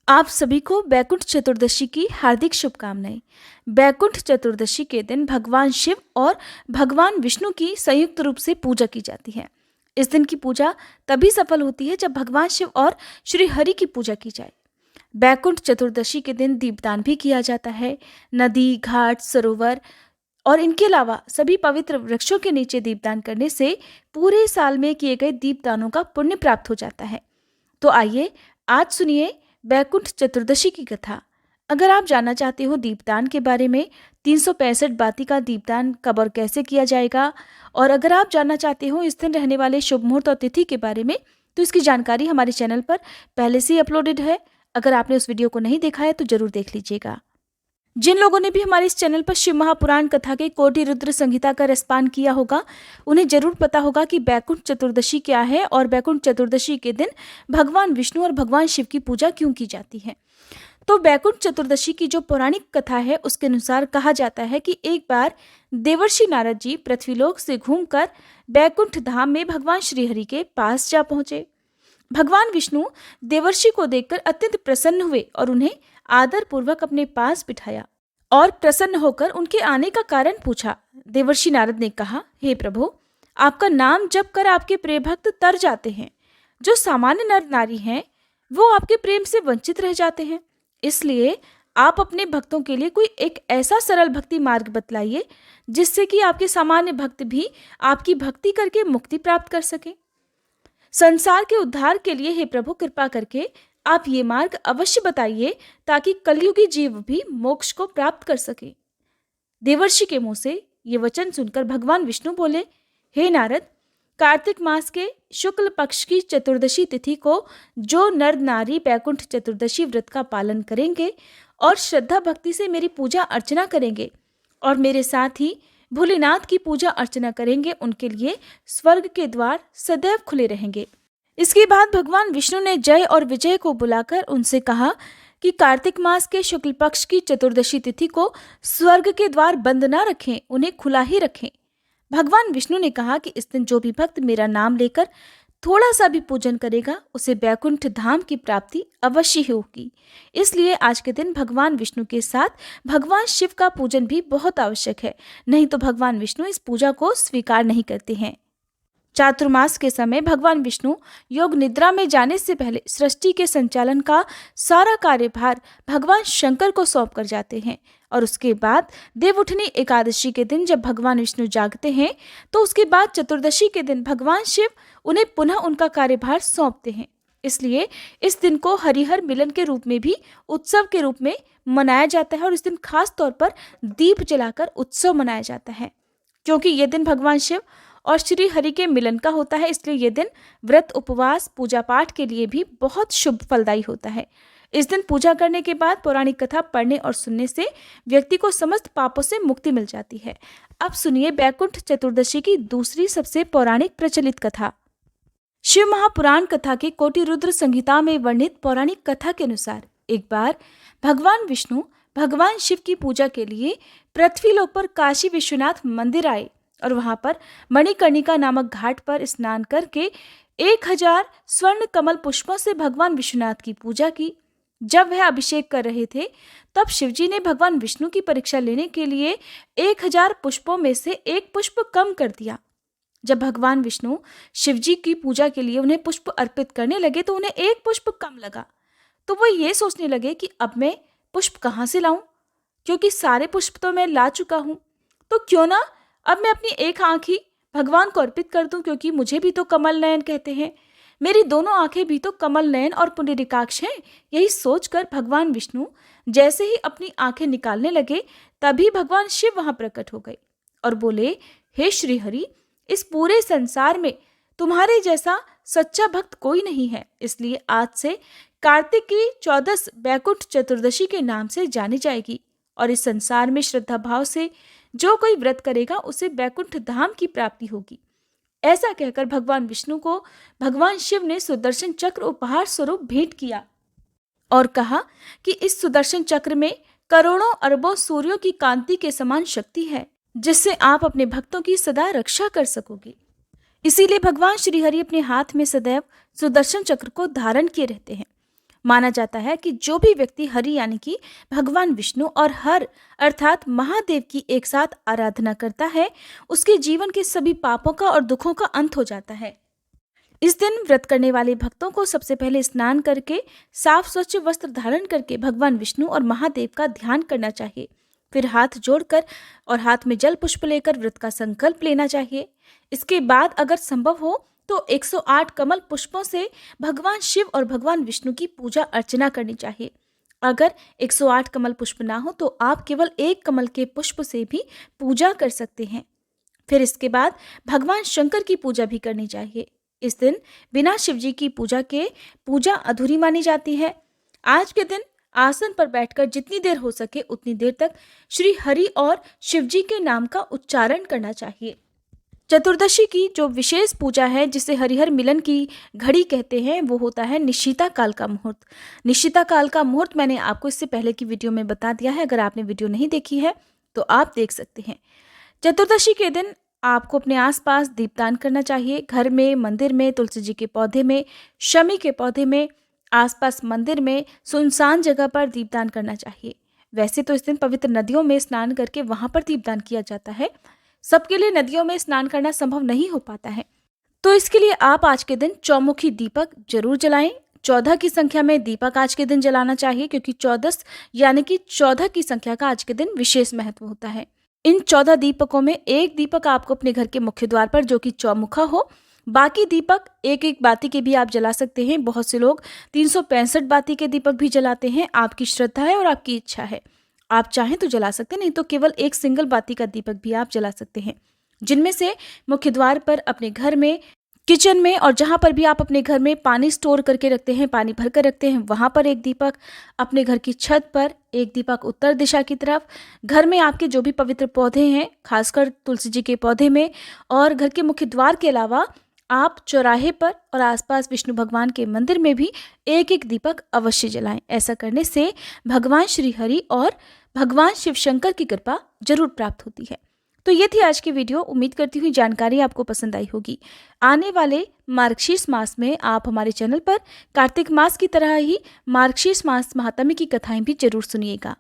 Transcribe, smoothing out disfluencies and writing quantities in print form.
आप सभी को बैकुंठ चतुर्दशी की हार्दिक शुभकामनाएं। बैकुंठ चतुर्दशी के दिन भगवान शिव और भगवान विष्णु की संयुक्त रूप से पूजा की जाती है। इस दिन की पूजा तभी सफल होती है जब भगवान शिव और श्री हरि की पूजा की जाए। बैकुंठ चतुर्दशी के दिन दीपदान भी किया जाता है। नदी, घाट, सरोवर और इनके अलावा सभी पवित्र वृक्षों के नीचे दीपदान करने से पूरे साल में किए गए दीपदानों का पुण्य प्राप्त हो जाता है। तो आइए आज सुनिए बैकुंठ चतुर्दशी की कथा। अगर आप जानना चाहते हो दीपदान के बारे में, 365 बाती का दीपदान कब और कैसे किया जाएगा, और अगर आप जानना चाहते हो इस दिन रहने वाले शुभ मुहूर्त और तिथि के बारे में, तो इसकी जानकारी हमारे चैनल पर पहले से ही अपलोडेड है। अगर आपने उस वीडियो को नहीं देखा है तो जरूर देख लीजिएगा। जिन लोगों ने भी हमारे इस चैनल पर शिव महापुराण कथा के कोटि रुद्र संहिता का रसपान किया होगा, उन्हें जरूर पता होगा कि बैकुंठ चतुर्दशी क्या है और बैकुंठ चतुर्दशी के दिन भगवान विष्णु और भगवान शिव की पूजा क्यों की जाती है। तो बैकुंठ चतुर्दशी की जो पौराणिक कथा है उसके अनुसार कहा जाता है कि एक बार देवर्षि नारद जी पृथ्वीलोक से घूमकर बैकुंठ धाम में भगवान श्रीहरि के पास जा पहुंचे। भगवान विष्णु देवर्षि को देखकर अत्यंत प्रसन्न हुए और उन्हें आदर पूर्वक अपने पास बिठाया और प्रसन्न होकर उनके आने का कारण पूछा। देवर्षि नारद ने कहा, हे प्रभु, आपका नाम जप कर आपके प्रिय भक्त तर जाते हैं। जो सामान्य नर नारी हैं वो आपके प्रेम से वंचित रह जाते हैं। इसलिए आप अपने भक्तों के लिए कोई एक ऐसा सरल भक्ति मार्ग बतलाइए जिससे कि आपके सामान्य भक्त भी आपकी भक्ति करके मुक्ति प्राप्त कर सके। संसार के उद्धार के लिए हे प्रभु, कृपा करके आप ये मार्ग अवश्य बताइए ताकि कलयुगी जीव भी मोक्ष को प्राप्त कर सके। देवर्षि के मुंह से ये वचन सुनकर भगवान विष्णु बोले, हे नारद, कार्तिक मास के शुक्ल पक्ष की चतुर्दशी तिथि को जो नर नारी बैकुंठ चतुर्दशी व्रत का पालन करेंगे और श्रद्धा भक्ति से मेरी पूजा अर्चना करेंगे और मेरे साथ ही भोलेनाथ की पूजा अर्चना करेंगे, उनके लिए स्वर्ग के द्वार सदैव खुले रहेंगे। इसके बाद भगवान विष्णु ने जय और विजय को बुलाकर उनसे कहा कि कार्तिक मास के शुक्ल पक्ष की चतुर्दशी तिथि को स्वर्ग के द्वार बंद ना रखें, उन्हें खुला ही रखें। भगवान विष्णु ने कहा कि इस दिन जो भी भक्त मेरा नाम लेकर थोड़ा सा भी पूजन करेगा उसे बैकुंठ धाम की प्राप्ति अवश्य ही होगी। इसलिए आज के दिन भगवान विष्णु के साथ भगवान शिव का पूजन भी बहुत आवश्यक है, नहीं तो भगवान विष्णु इस पूजा को स्वीकार नहीं करते हैं। चातुर्मास के समय भगवान विष्णु योग निद्रा में जाने से पहले सृष्टि के संचालन का सारा कार्यभार भगवान शंकर को सौंप कर जाते हैं और उसके बाद देवउठनी एकादशी के दिन जब भगवान विष्णु जागते हैं तो उसके बाद चतुर्दशी के दिन भगवान शिव उन्हें पुनः उनका कार्यभार सौंपते हैं। इसलिए इस दिन को हरिहर मिलन के रूप में भी उत्सव के रूप में मनाया जाता है और इस दिन खास तौर पर दीप जलाकर उत्सव मनाया जाता है। क्योंकि ये दिन भगवान शिव और श्री हरि के मिलन का होता है, इसलिए ये दिन व्रत, उपवास, पूजा पाठ के लिए भी बहुत शुभ फलदायी होता है। इस दिन पूजा करने के बाद पौराणिक कथा पढ़ने और सुनने से व्यक्ति को समस्त पापों से मुक्ति मिल जाती है। अब सुनिए बैकुंठ चतुर्दशी की दूसरी सबसे पौराणिक प्रचलित कथा। शिव महापुराण कथा के कोटि रुद्र संहिता में वर्णित पौराणिक कथा के अनुसार एक बार भगवान विष्णु भगवान शिव की पूजा के लिए पृथ्वीलोक पर काशी विश्वनाथ मंदिर आए और वहां पर मणिकर्णिका नामक घाट पर स्नान करके 1000 स्वर्ण कमल पुष्पों से भगवान विश्वनाथ की पूजा की। जब वह अभिषेक कर रहे थे तब शिवजी ने भगवान विष्णु की परीक्षा लेने के लिए 1000 पुष्पों में से एक पुष्प कम कर दिया। जब भगवान विष्णु शिवजी की पूजा के लिए उन्हें पुष्प अर्पित करने लगे तो उन्हें एक पुष्प कम लगा। तो वो ये सोचने लगे कि अब मैं पुष्प कहाँ से लाऊं, क्योंकि सारे पुष्प तो मैं ला चुका हूं। तो क्यों ना अब मैं अपनी एक आंख ही भगवान को अर्पित कर दूं, क्योंकि मुझे भी तो कमल नयन कहते हैं, मेरी दोनों आंखें भी तो कमल नयन और पुंडरीकाक्ष हैं। यही सोचकर भगवान विष्णु जैसे ही अपनी आंखें निकालने लगे तभी भगवान शिव वहां प्रकट हो गए और बोले, हे श्री हरि, इस पूरे संसार में तुम्हारे जैसा सच्चा भक्त कोई नहीं है। इसलिए आज से कार्तिक की 14 बैकुंठ चतुर्दशी के नाम से जानी जाएगी और इस संसार में श्रद्धा भाव से जो कोई व्रत करेगा उसे बैकुंठ धाम की प्राप्ति होगी। ऐसा कहकर भगवान विष्णु को भगवान शिव ने सुदर्शन चक्र उपहार स्वरूप भेंट किया और कहा कि इस सुदर्शन चक्र में करोड़ों अरबों सूर्यों की कांति के समान शक्ति है, जिससे आप अपने भक्तों की सदा रक्षा कर सकोगे। इसीलिए भगवान श्री हरि अपने हाथ में सदैव सुदर्शन चक्र को धारण किए रहते हैं। माना जाता है कि जो भी व्यक्ति हरि यानी कि भगवान विष्णु और हर अर्थात महादेव की एक साथ आराधना करता है, उसके जीवन के सभी पापों का और दुखों का अंत हो जाता है। इस दिन व्रत करने वाले भक्तों को सबसे पहले स्नान करके साफ स्वच्छ वस्त्र धारण करके भगवान विष्णु और महादेव का ध्यान करना चाहिए। फिर हाथ जोड़कर और हाथ में जल पुष्प लेकर व्रत का संकल्प लेना चाहिए। इसके बाद अगर संभव हो तो 108 कमल पुष्पों से भगवान शिव और भगवान विष्णु की पूजा अर्चना करनी चाहिए। अगर 108 कमल पुष्प ना हो तो आप केवल एक कमल के पुष्प से भी पूजा कर सकते हैं। फिर इसके बाद भगवान शंकर की पूजा भी करनी चाहिए। इस दिन बिना शिवजी की पूजा अधूरी मानी जाती है। आज के दिन आसन पर बैठकर जितनी देर हो सके उतनी देर तक श्री हरि और शिवजी के नाम का उच्चारण करना चाहिए। चतुर्दशी की जो विशेष पूजा है जिसे हरिहर मिलन की घड़ी कहते हैं, वो होता है निशिता काल का मुहूर्त। निशिता काल का मुहूर्त मैंने आपको इससे पहले की वीडियो में बता दिया है। अगर आपने वीडियो नहीं देखी है तो आप देख सकते हैं। चतुर्दशी के दिन आपको अपने आसपास दीपदान करना चाहिए। घर में, मंदिर में, तुलसी जी के पौधे में, शमी के पौधे में, आसपास मंदिर में, सुनसान जगह पर दीपदान करना चाहिए। वैसे तो इस दिन पवित्र नदियों में स्नान करके वहां पर दीपदान किया जाता है। सबके लिए नदियों में स्नान करना संभव नहीं हो पाता है, तो इसके लिए आप आज के दिन चौमुखी दीपक जरूर जलाएं। 14 की संख्या में दीपक आज के दिन जलाना चाहिए, क्योंकि 14 यानी कि 14 की संख्या का आज के दिन विशेष महत्व होता है। इन 14 दीपकों में एक दीपक आपको अपने घर के मुख्य द्वार पर जो कि चौमुखा हो, बाकी दीपक एक एक बाती के भी आप जला सकते हैं। बहुत से लोग 365 बाती के दीपक भी जलाते हैं। आपकी श्रद्धा है और आपकी इच्छा है, आप चाहें तो जला सकते हैं, नहीं तो केवल एक सिंगल बाती का दीपक भी आप जला सकते हैं। जिनमें से मुख्य द्वार पर, अपने घर में, किचन में और जहाँ पर भी आप अपने घर में पानी स्टोर करके रखते हैं, पानी भर कर रखते हैं, वहाँ पर एक दीपक, अपने घर की छत पर एक दीपक उत्तर दिशा की तरफ, घर में आपके जो भी पवित्र पौधे हैं, खासकर तुलसी जी के पौधे में, और घर के मुख्य द्वार के अलावा आप चौराहे पर और आसपास विष्णु भगवान के मंदिर में भी एक एक दीपक अवश्य जलाएं। ऐसा करने से भगवान श्री हरि और भगवान शिव शंकर की कृपा जरूर प्राप्त होती है। तो ये थी आज की वीडियो। उम्मीद करती हूँ जानकारी आपको पसंद आई होगी। आने वाले मार्गशीर्ष मास में आप हमारे चैनल पर कार्तिक मास की तरह ही मार्गशीर्ष मास महात्म्य की कथाएं भी जरूर सुनिएगा।